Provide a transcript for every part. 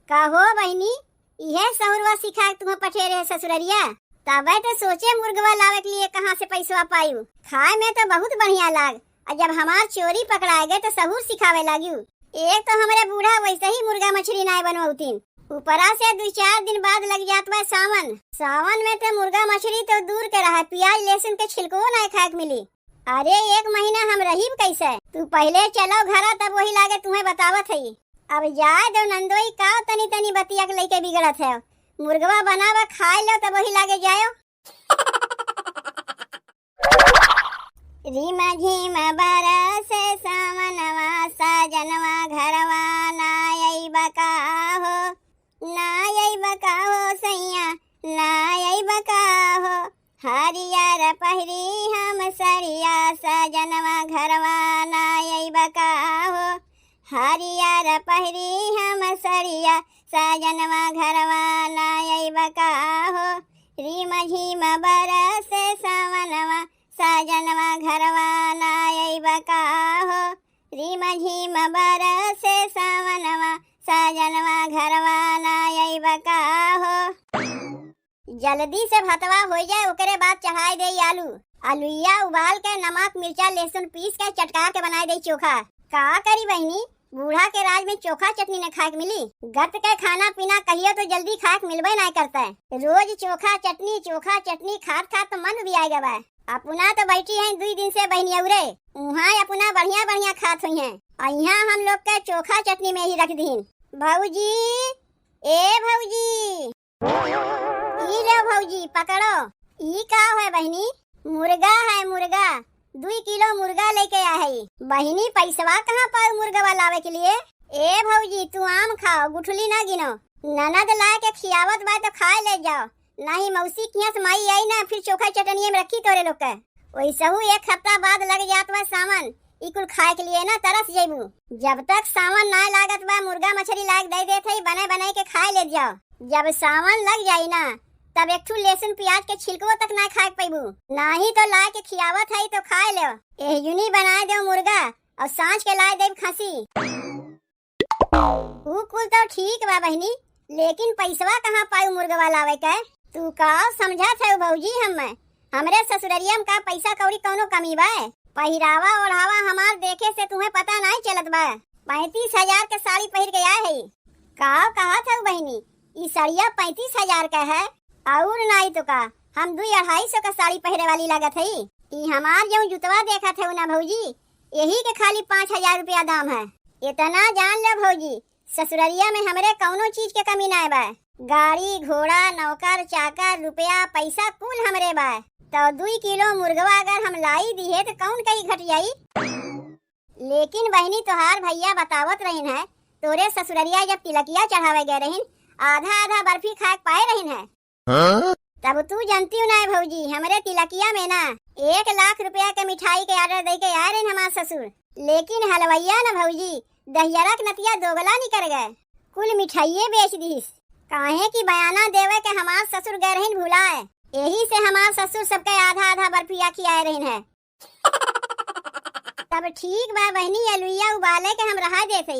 कहो बहनी, यह सहुरवा सिखा तुम्हें पठे रहे ससुररिया। तबे तो सोचे मुर्गवा लावे के लिए कहाँ से पैसा पायू। खाए में तो बहुत बढ़िया लाग, और जब हमार चोरी पकड़ा गए तो सहूर सिखावे लागी। एक तो हमारे बूढ़ा वैसे ही मुर्गा मछली नाय बनवाउतीन, ऊपरा से 2-4 दिन बाद लग जात बा सावन में तो मुर्गा मछली तो दूर के रहा, प्याज लहसुन के छिलको ना खाए मिली। अरे 1 महीना हम रही कैसे? तू पहले चलो घरा, तब वही लागे तुम्हें बतावत है। अब जाए दो नंदोई का तनी तनी बतिया के लेके बिगड़त है। मुर्गवा बनावा खाए लो तब वही लागे जायो। रीमा झीमा बरसे सावनवा साजनवा घरवा नाई बका हो सैया नाई बका हो। हरियर पहिरी हम सरिया साजनवा घरवा नाई बका हो। हरियर पहिरी हम सरिया साजनवा घरवा नाई बका हो। रीमा झीमा बरसे सावनवा साजनवा घरवा नाई बका हो। रीमा झीमा बरसे सावनवा साजनवा घरवा नाई बका हो। जल्दी से भतवा हो जाए, ओकरे बाद चढ़ाई दे आलूया उबाल के नमक मिर्चा लहसुन पीस के चटका के बनाए दे चोखा। का करी बहनी, बूढ़ा के राज में चोखा चटनी न खाए मिली। गत के खाना पीना कहियो तो जल्दी खाए मिलबे नहीं करता है। रोज चोखा चटनी खात तो मन भी आएगा बा। अपना तो बैठी है 2 दिन से बहनी उरे, वहाँ अपना बढ़िया खात हुई है, और यहाँ हम लोग के चोखा चटनी में ही रख दीन। भौजी, ए भौजी, ई ले भौजी पकड़ो। ई का है बहनी? मुर्गा है, मुर्गा 2 किलो मुर्गा लेके आ है। बहनी पैसवा कहाँ पाओ मुर्गा लावे के लिए? ए भौजी तू आम खाओ, गुठली ना गिनो। ननद लाए के खियावत बा तो खाए ले जाओ, नहीं मौसी किया से माई आई ना फिर चोखा चटनी में रखी तोरे लोग के। वैसहू 1 हफ्ता बाद लग जात बा सावन, इकुल खाए के लिए ना तरस जेबू। जब तक सावन ना लागत बा मुर्गा मछली लाग दे देत है, बने के खाए ले जाओ। जब सावन लग जाई ना तब एक लहसुन प्याज के छिलको तक ना खाए पैबू, नहीं तो ला के खियावत है तो खाए लो। एहुनी बनाए दो मुर्गा और सांझ के लाए दे खसी। कुल तो ठीक बा बहनी, लेकिन पैसवा कहाँ पाऊ मुर्गा लावे के? तू का समझा थे भौजी, हमरे ससुररिया में का पैसा कौड़ी कौनो कमी बा? पहिरावा ओढ़ावा हमार देखे से तुम्हें पता नहीं चलत बा। 35,000 के साड़ी पहन के आए है। का कहा था बहनी, ई साड़िया 35,000 का है, और नहीं तो का हम 2-250 का साड़ी पहरे वाली लागत है। ई हमार जो जुतवा देखा थे ना भौजी, यही के खाली 5,000 रुपया दाम है। इतना जान ले भौजी, ससुररिया में हमरे कौनो चीज के कमी नहीं बा। गाड़ी घोड़ा नौकर चाकर रुपया पैसा कुल हमरे बा। तो 2 किलो मुर्गवा अगर हम लाई दी है तो कौन कहीं घट जाई। लेकिन बहनी तोहार भैया बतावत रहीन है, तोरे ससुररिया जब तिलकिया चढ़ावे गए रहीन आधा बर्फी खा पाए रहीन है। तब तू जानती हूँ ना भौजी, हमरे तिलकिया में ना 1 लाख रुपया के मिठाई के ऑर्डर दे के आए रहे हमारे ससुर। लेकिन हलवैया ना भौजी दहियरा के नतिया दोगला नहीं कर गए, कुल मिठाइये बेच दीस। काहे की बयाना देवे के हमार ससुर गए रहीन भुलाए, यही से हमार ससुर सबके आधा बर्फिया खियाए रहीन है। तब ठीक बा बहनी, आलूया उबाले के हम रहा देते,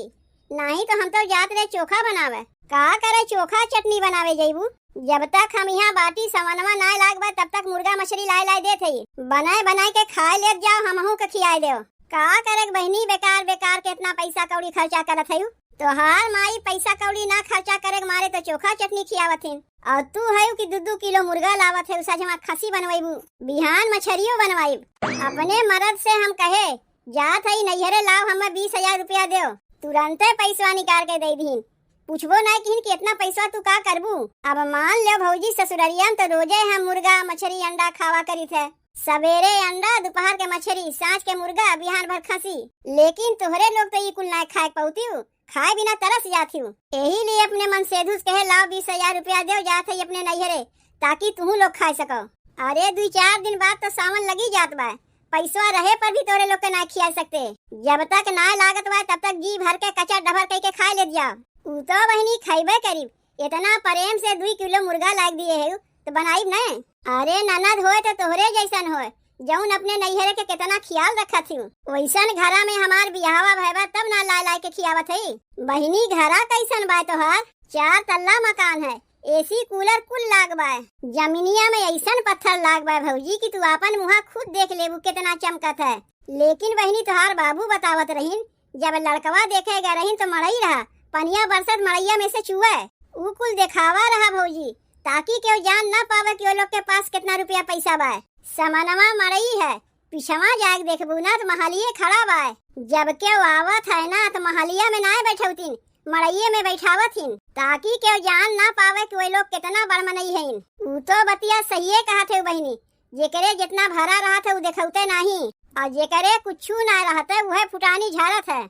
नहीं तो हम तो जात रहे चोखा बनावे। का करे चोखा चटनी बनावे जैबू? जब तक हम यहाँ बाटी समनवा ना लाग बा तब तक मुर्गा मछली लाए देत है, बनाए के खाए ले जाओ, हमहू के खियाए दो। का करे बहनी, बेकार के इतना पैसा कौड़ी खर्चा करत है। तोहार माई पैसा कौड़ी ना खर्चा करे मारे तो चोखा चटनी खियावथिन, और तू है कि 2-2 किलो मुर्गा लावत है, उसा जमा खसी बनवाईबू, बिहान मछरियो बनवाईब। अपने मर्द से हम कहे जात है नैहरे लाव, हमें 20,000 रुपया दो, तुरंत पैसा निकाल के दे दीन। पूछबो नहीं कि कितना पैसा तू का करबू। अब मान लो भौजी ससुररिया तो रोजे हम मुर्गा मछली अंडा खावा करी थे, सवेरे अंडा दोपहर के मछली सांझ के मुर्गा बिहान भर खसी। लेकिन तोहरे लोग तो ये कुल ना खाए पाती हूँ, खाए बिना तरस जाती हूँ। यही लिए अपने मन से धुस कहे लाओ 20,000 रुपया दो, जात है अपने नैहरे ताकि तुम लोग खाए सको। अरे 2-4 दिन बाद तो सावन लगी जात बा, पैसा रहे पर भी तोरे लोग के ना खिया सकते। जब तक ना लागत बा तब तक जी भर के कच्चा डबर कह के खाए ले जाओ। ऊ तो बहनी खाइबे करीब, इतना प्रेम से 2 किलो मुर्गा लाग दिए है तो बनाईब न। अरे ननद होए तो तोहरे जैसन होए, जौन अपने नैहरे के कितना ख्याल रखा थी, वैसन घरा में हमार बियाहवा भैबा तब ना ला के खियावत है। बहिनी घरा कैसन बा तोहार? 4 तल्ला मकान है, एसी कूलर कुल लाग बाय। जमीनिया में ऐसन पत्थर लाग बाय भौजी कि तू अपन मुहा खुद देख लेबू कितना चमकत है। लेकिन बहनी तुहार बाबू बतावत रहीन जब लड़कवा देखे गए रहीन तो मड़ई रहा, पनिया बरसत मड़ैया में से चुए। ऊ कुल दिखावा रहा भौजी ताकि केहू जान ना पावे कि वो लोग के पास कितना रुपया पैसा बाय। समनवा मड़ई है, पिछवा जाके देखबू ना तो महलिए खड़ा बाय। जब केहू आवत है ना तो महलिया में ना बैठौतीन, मड़इये में बैठावथिन ताकि केहू जान ना पावे कि वो लोग कितना बड़ मनई है। ऊ तो बतिया सहिए कहा थे बहनी, जेकरे जितना भरा रहा था वो देखौते नहीं और जेकरे कुछ ना रहते वह फुटानी झाड़त है।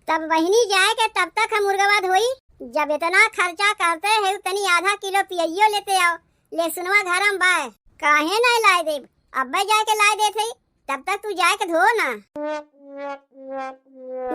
तब बहनी जाए के तब तक हम मुर्गवा धोई। जब इतना खर्चा करते है उतनी आधा किलो पियइयो लेते आओ। ले सुनवा घरम बाय काहे ना लाए देब, अब्बे जाके लाए देते तब तक तू जाके धो ना।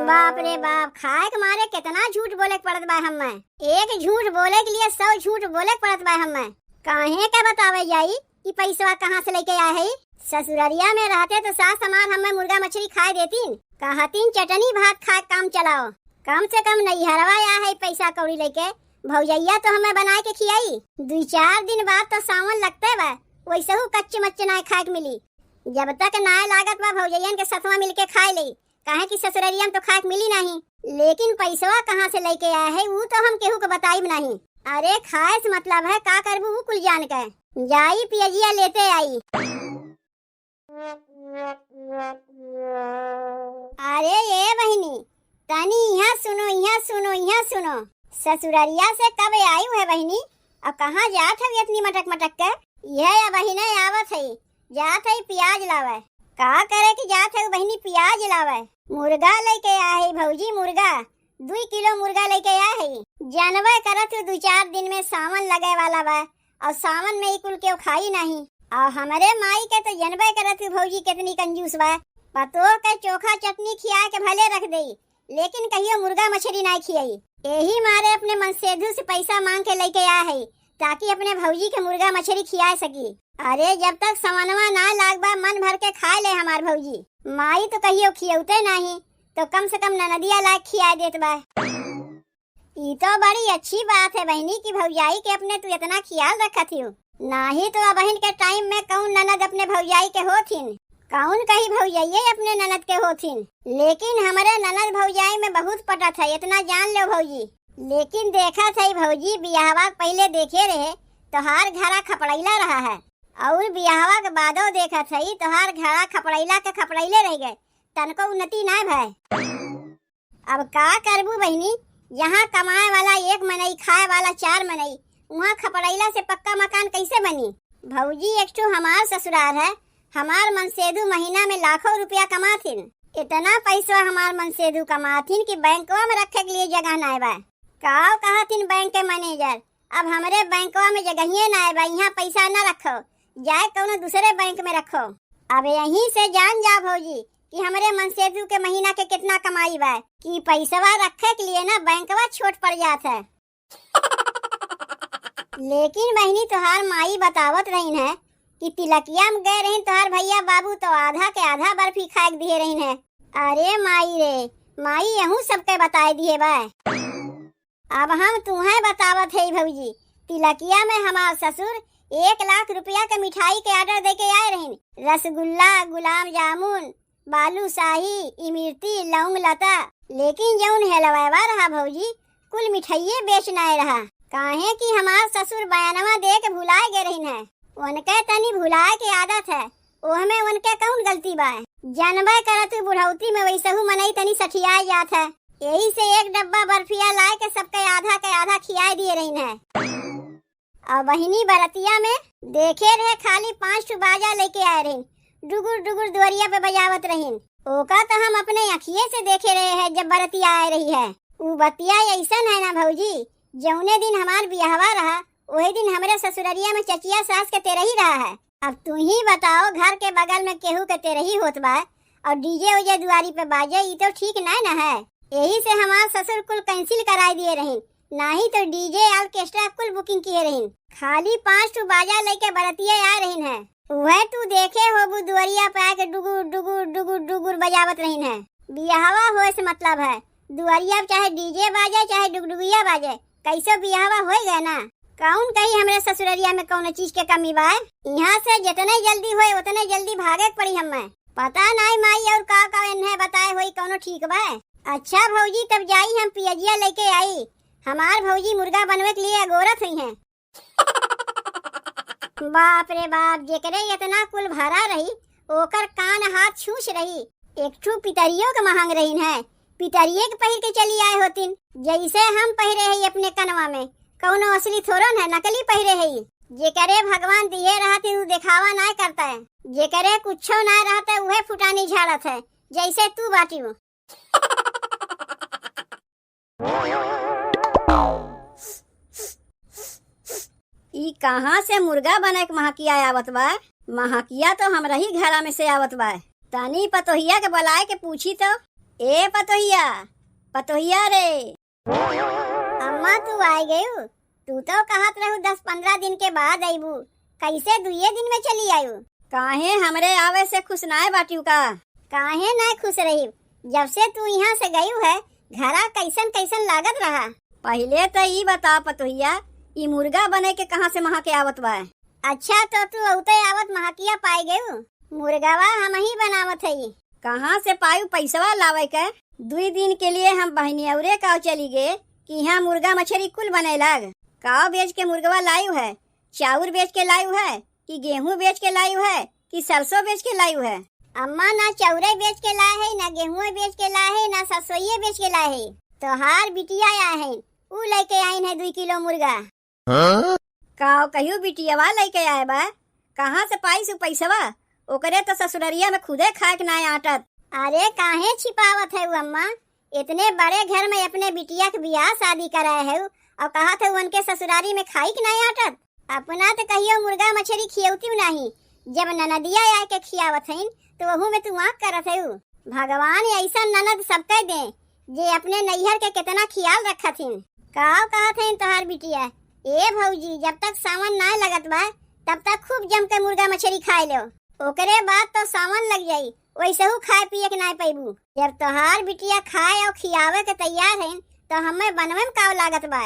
बाप रे बाप, खाए के मारे कितना झूठ बोले के पड़त बा हमें। एक झूठ बोले के लिए 100 झूठ बोले के पड़त बा हमें। काहे के बतावे जाई कि पैसा कहाँ से लेके आए है। ससुररिया में रहते तो सास हमार हमें मुर्गा मछली खाए देतीन, कहतीन चटनी भात खा काम चलाओ। कम से कम नैहरवा आया है पैसा कौड़ी लेके, भौजैया तो हमें बनाए के खियाई। 2-4 दिन बाद तो सावन लगते बा, वैसे हूँ कच्चे मच्चे ना खाए के मिली। जब तक ना लागत बा भौजैयन के सतवा मिल के खाए ली, काहे कि ससुररिया में तो खाए मिली नहीं। लेकिन पैसवा कहाँ से लेके आए है वो तो हम केहू को बताई नहीं। अरे खाए से मतलब है का करबू वो कुल जान के जाई पियजिया लेते आई। अरे ये बहनी तनी यहाँ सुनो, यहाँ सुनो, यहाँ सुनो। ससुररिया से कब आई है बहनी और कहाँ जात है इतनी मटक मटक के। यह बहने आवत है, जात है प्याज लावे। का करे कि जात है बहनी प्याज लावे। मुर्गा लेके आए है भौजी, मुर्गा 2 किलो मुर्गा लेके आए है। जानवे करत 2-4 दिन में सावन लगे वाला बा और सावन में ही कुल के खाई नहीं। और हमारे माई के तो जानवे करत भौजी कितनी कंजूस बा। पतो के चोखा चटनी खिया के भले रख दई, लेकिन कहियो मुर्गा मछली नहीं खियाई। यही मारे अपने मनसेधु से पैसा मांग के लेके आए है ताकि अपने भौजी के मुर्गा मछली खिया सकी। अरे जब तक समनवा ना लागबा मन भर के खा ले हमार भौजी। माई तो कहियो खियौते नहीं तो कम से कम ननदिया लायक खिया देत बा। ई तो बड़ी अच्छी बात है बहनी कि भौजाई के अपने तू इतना ख्याल रखत हो। नाही तो बहन के टाइम में कौन ननद अपने भौजाई के होथिन, कौन कही भौजाइये अपने ननद के होथिन। लेकिन हमारे ननद भौजाई में बहुत पटत है, इतना जान लो भौजी। लेकिन देखा था भौजी बियाहवा पहले देखे रहे तोहार घड़ा खपड़ैला रहा है और बियाहवा के बादो देखा था तोहार घड़ा खपड़ैला के खपड़ैले रह गए, तनको उन्नति ना भय। अब का करबू बहनी, यहाँ कमाए वाला 1 मनई खाए वाला 4 मनई, वहाँ खपड़ैला से पक्का मकान कैसे बनी। भौजी एक तो हमार ससुराल है, हमार मनसेधु महीना में लाखों रुपया कमाथिन। इतना पैसा हमार मनसेधु कमाथिन कि बैंकवा में रखे के लिए जगह ना बा। काव कहथिन बैंक के मैनेजर अब हमारे बैंकवा में जगह ना बा, यहाँ पैसा न रखो, जाए कौनो दूसरे बैंक में रखो। अब यहीं से जान जा भौजी कि हमारे मनसेधु के महीना के कितना कमाई बा कि पैसवा रखे के लिए ना बैंकवा छोट पड़ जात है। लेकिन बहनी तोहार माई बतावत रही है कि तिलकिया में गए रही तोहार भैया बाबू तो आधा के आधा बर्फी खाए दिए रही है। अरे माई रे माई यहूँ सबके बताए दिए बा। अब हम तुम्हें बतावत है भौजी, तिलकिया में हमार ससुर 1 लाख रुपया के मिठाई के ऑर्डर दे के आए रही। रसगुल्ला, गुलाब जामुन, बालूशाही, इमरती, लौंग लता। लेकिन जौन हेलवावा रहा भौजी कुल मिठाइये बेचना रहा। काहे कि हमार ससुर बयानवा दे के भुलाए गए रही है। उनके तनी भुलाए के आदत है, ओहमे उनके कौन गलती बा। जानबे करत बुढ़ौती में वैसहू मनई तनी सठिया जात है। यही से 1 डब्बा बर्फिया लाए के सबके आधा खियाए दिए रही है। और बहिनी बरतिया में देखे रहे खाली 5 बाजा लेके आए रही, डुगुर डुगुर दुआरिया पे बजावत रही। ओका तो हम अपने अखिए से देखे रहे हैं जब बरतिया आए रही है। वो बतिया ऐसा है ना भौजी, जौने दिन हमार बियाहवा रहा वही दिन हमारे ससुररिया में चचिया सास के तेरे ही रहा है। अब तू ही बताओ, घर के बगल में केहू के तेरे ही होत बा और डीजे उजे दुआरी पे बाजे, ये तो ठीक ना है। यही से हमार ससुर कुल कैंसिल कराई दिए रही, नहीं तो डीजे ऑर्केस्ट्रा कुल बुकिंग किए रही। खाली 5 बाजा लेके बरतिया आ रही है। वह तू देखे हो दुआरिया पे आके डुगुर डुगुर डुगुर डुगुर बजावत रही है। बियाहवा होए से मतलब है दुआरिया चाहे डीजे बाजे चाहे डुगडुगिया बाजे, कैसे बियाहवा हो गए ना। कौन कही हमरे ससुररिया में कौन चीज के कमी बा। यहाँ से जितने जल्दी होए उतने जल्दी भागे पड़ी हमें। पता नहीं माई और का इन्हें बताए हुई कौनो ठीक बा। अच्छा भौजी तब जाई हम पियजिया लेके आई। हमार भौजी मुर्गा बनवे के लिए अगोरत हुई हैं। बाप रे बाप, जेकरे इतना कुल भरा रही ओकर कान हाथ छूछ रही। एक ठू पितरियों के महंग रही है, पितरिये के पहिर के चली आए होतिन। जैसे हम पहिरे है अपने कनवा में, कौनो असली थोरन है, नकली पहिरे है। जेकरे भगवान दिए रहते वो दिखावा ना करता है, जेकरे कुछो ना रहता है वह फुटानी झाड़त है, जैसे तू बाटी हो। ई कहाँ से मुर्गा बने के महकिया आवत बा। महकिया तो हमरा ही घरा में से आवत बा। तनी पतोहिया के बुलाए के पूछी तो, ए पतोहिया, पतोहिया रे। अम्मा तू आ गयू। तू तो कहत रहू 10-15 दिन के बाद आईबू, कैसे 2 दिन में चली आयू। काहे हमरे आवे से खुश नाय बाटियू का। काहे नाय खुश रही, जब से तू यहाँ से गयू है घरा कैसन कैसन लागत रहा। पहले तो ई बता पतोहिया, ई मुर्गा बने के कहाँ से महके आवत बा। अच्छा तो तू औते आवत महकिया पाई गयू। मुर्गावा हम ही बनावत है। कहाँ से पायू पैसवा लावे के। 2 दिन के लिए हम बहनी औरे काव चली गए कि यहाँ मुर्गा मछली कुल बने लग। काव बेच के मुर्गवा लायू है, चाउर बेच के लायू है कि गेहूँ बेच के लायू है कि सरसों बेच के लायू है। अम्मा ना चाउरे बेच के लाए है, ना गेहूँ बेच के लाए है, ना सरसोईये बेच के लाए है। तोहार बिटिया आए है, ऊ लेके आई है 2 किलो मुर्गा। काव कहियो बिटियावा लेके आए बा। कहाँ से पाई सु पैसवा। ओकरे तो ससुररिया में खुदे खाए के ना आटत। अरे काहे छिपावत है अम्मा, इतने बड़े घर में अपने बिटिया के बियाह शादी कराए है और कहा थे उनके ससुरारी में खाई के नहीं आटत। अपना तो कहियो मुर्गा मछली खियौती नहीं, जब ननदिया आए के खियावत है तो वहू में तू आँख करत है। भगवान ऐसा ननद सबके दे जे अपने नैहर के कितना ख्याल रखत है। काव कहत है तोहार बिटिया, ए भौजी जब तक सावन ना लगत बा तब तक खूब जम के मुर्गा मछली खाए लो, ओकरे बाद तो सावन लग जाई वैसे हु खाए पिए के ना पैबू। जब तोहार बिटिया खाए और खियावे के तैयार है तो हमें बनवे में काव लागत बा।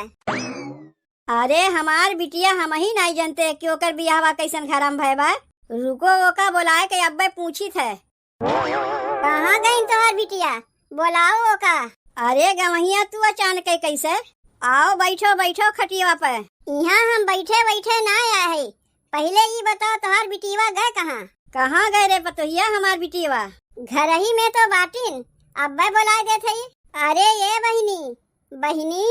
अरे हमार बिटिया हम ही नहीं जानते कि ओकर बियाहवा कैसन घर में भय बा। रुको ओका बुलाए के अब्बे पूछी थे। कहाँ गई तोहार बिटिया, बोलाओ ओका। अरे गवहिया तू अचानक कैसे। आओ बैठो बैठो खटिया पे। यहाँ हम बैठे बैठे ना आए है, पहले ये बताओ तोहार बिटिया गए कहाँ। कहाँ गए रे पतोहिया हमार बिटिया। घर ही में तो बाटिन, अब्बे बुलाए देते। अरे ये बहिनी बहिनी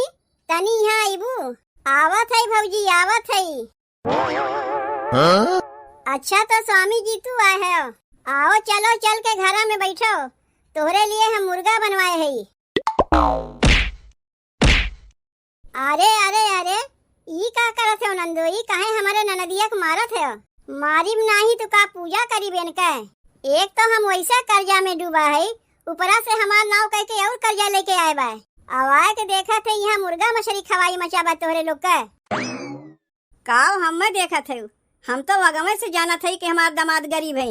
तनी यहाँ आईबू। आवत है भौजी आवत है। अच्छा तो स्वामी जी तू आए है, आओ चलो चल के घर में बैठो, तोहरे लिए हम मुर्गा बनवाए है। अरे अरे अरे ई का करत है नंदो, ई काहे हमारे ननदिया को मारत है। मारिब नहीं तो का पूजा करी बेन का। एक तो हम वैसा कर्जा में डूबा है, ऊपरा से हमार नाव कह के और कर्जा लेके आए बा। आवाज के देखा थे यहाँ मुर्गा मछली खवाई मचाबा तोहरे लोग का। काव हम देखा थे, हम तो वगमे से जाना थे कि हमार दामाद गरीब है।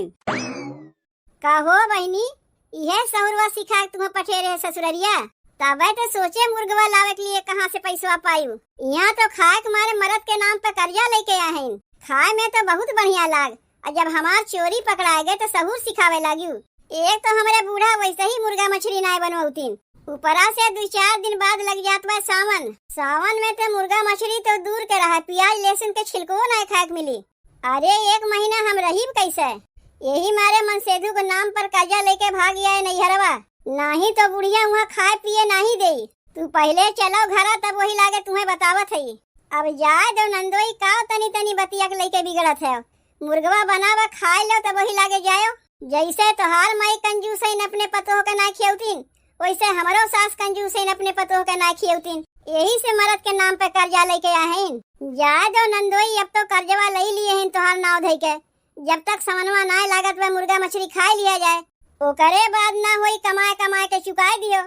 कहो बहनी यह सहुरवा सिखा तुम्हें पठेरे ससुररिया, तबे तो सोचे मुर्गवा लावे के लिए कहाँ से पैसा पायू। यहाँ तो खाए के मारे मरद के नाम पे कर्जा लेके आए हैं। खाए में तो बहुत बढ़िया लाग, और जब हमार चोरी पकड़ाए गए तो सहूर सिखावे लागियो। एक तो हमारे बूढ़ा वैसे ही मुर्गा मछली नाय बनवाउतीन, ऊपरा से 2-4 दिन बाद लग जात बा सावन। सावन में तो मुर्गा मछली तो दूर के रहा, प्याज लहसुन के छिलको ना खाए के मिली। अरे 1 महीना हम रही कैसे। यही मारे मनसेधु के नाम पर कर्जा लेके भाग गया है नैहरवा, नहीं तो बुढ़िया वहाँ खाए पिए नहीं दे। तू पहले चलो घरा तब वही लागे तुम्हें बतावत है। अब जाए दो नंदोई का तनी तनी बतिया के लेके बिगड़त है। मुर्गवा बनावा खाए लो तब वही लागे जायो। जैसे तोहार माई कंजूस है अपने पतोह के ना खियौतीन, वैसे हमारो सास कंजूस है अपने पतोह के ना खियौतीन। यही से मरद के नाम पे कर्जा लेके आए हैं। जाए दो नंदोई, अब तो कर्जवा ले लिए हैं तोहार नाव धई के। जब तक समनवा ना लागत वह मुर्गा मछली खाए लिया जाए, ओकरे बाद ना होई कमाए कमाए के चुकाए दियो।